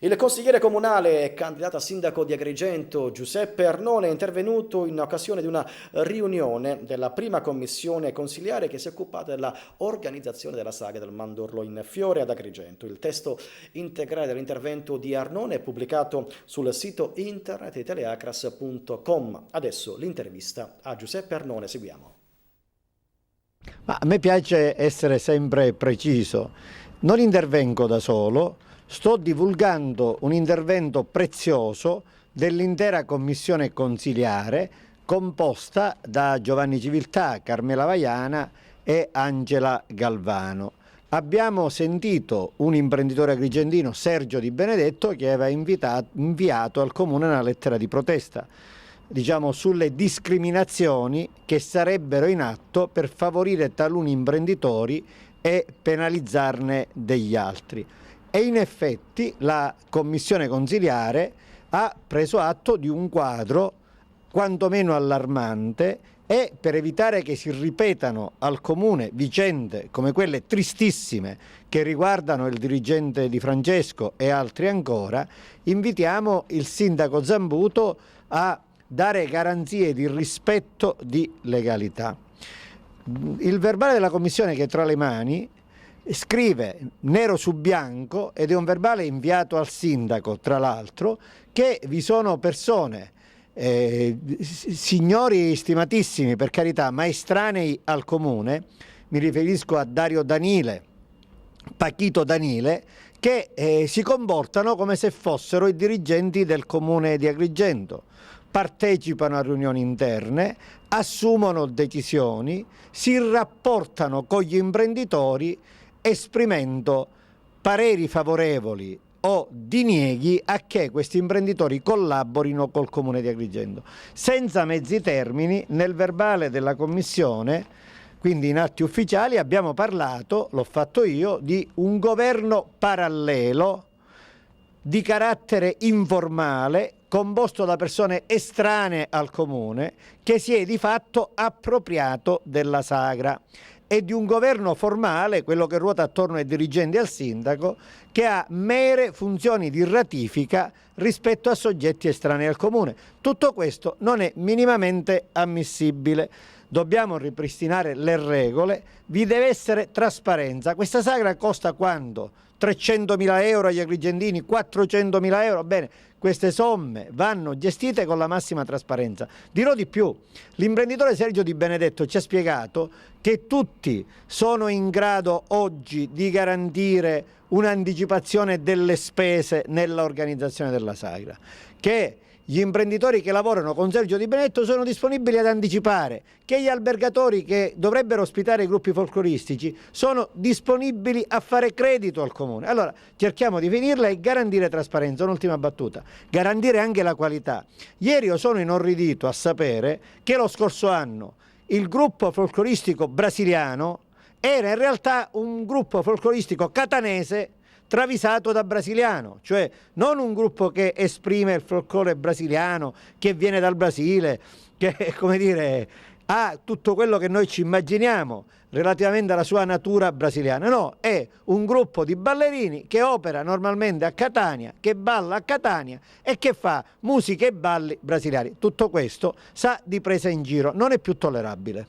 Il consigliere comunale e candidato a sindaco di Agrigento Giuseppe Arnone è intervenuto in occasione di una riunione della prima commissione consiliare che si è occupata della organizzazione della saga del Mandorlo in Fiore ad Agrigento. Il testo integrale dell'intervento di Arnone è pubblicato sul sito internet di teleacras.com. Adesso l'intervista a Giuseppe Arnone, seguiamo. Ma a me piace essere sempre preciso, non intervengo da solo, sto divulgando un intervento prezioso dell'intera commissione consiliare composta da Giovanni Civiltà, Carmela Vaiana e Angela Galvano. Abbiamo sentito un imprenditore agrigentino, Sergio Di Benedetto, che aveva inviato al comune una lettera di protesta, diciamo, sulle discriminazioni che sarebbero in atto per favorire taluni imprenditori e penalizzarne degli altri. E in effetti la commissione consiliare ha preso atto di un quadro quantomeno allarmante e per evitare che si ripetano al comune vicende come quelle tristissime che riguardano il dirigente Di Francesco e altri ancora, invitiamo il sindaco Zambuto a dare garanzie di rispetto di legalità. Il verbale della commissione che è tra le mani scrive nero su bianco, ed è un verbale inviato al sindaco tra l'altro, che vi sono persone, signori stimatissimi per carità, ma estranei al comune, mi riferisco a Dario Danile, Pachito Danile, che si comportano come se fossero i dirigenti del comune di Agrigento. Partecipano a riunioni interne, assumono decisioni, si rapportano con gli imprenditori esprimendo pareri favorevoli o dinieghi a che questi imprenditori collaborino col comune di Agrigento. Senza mezzi termini, nel verbale della commissione, quindi in atti ufficiali, abbiamo parlato, l'ho fatto io, di un governo parallelo di carattere informale composto da persone estranee al comune che si è di fatto appropriato della sagra, e di un governo formale, quello che ruota attorno ai dirigenti e al sindaco, che ha mere funzioni di ratifica rispetto a soggetti estranei al comune. Tutto questo non è minimamente ammissibile. Dobbiamo ripristinare le regole, vi deve essere trasparenza. Questa sagra costa quanto? 300.000 euro agli agrigentini, 400.000 euro? Bene, queste somme vanno gestite con la massima trasparenza. Dirò di più, l'imprenditore Sergio Di Benedetto ci ha spiegato che tutti sono in grado oggi di garantire un'anticipazione delle spese nell'organizzazione della sagra, che gli imprenditori che lavorano con Sergio Di Benedetto sono disponibili ad anticipare, che gli albergatori che dovrebbero ospitare i gruppi folcloristici sono disponibili a fare credito al comune. Allora cerchiamo di finirla e garantire trasparenza. Un'ultima battuta, garantire anche la qualità. Ieri io sono inorridito a sapere che lo scorso anno il gruppo folcloristico brasiliano era in realtà un gruppo folcloristico catanese travisato da brasiliano, cioè non un gruppo che esprime il folklore brasiliano, che viene dal Brasile, che, come dire, ha tutto quello che noi ci immaginiamo relativamente alla sua natura brasiliana. No, è un gruppo di ballerini che opera normalmente a Catania, che balla a Catania e che fa musica e balli brasiliani. Tutto questo sa di presa in giro, non è più tollerabile.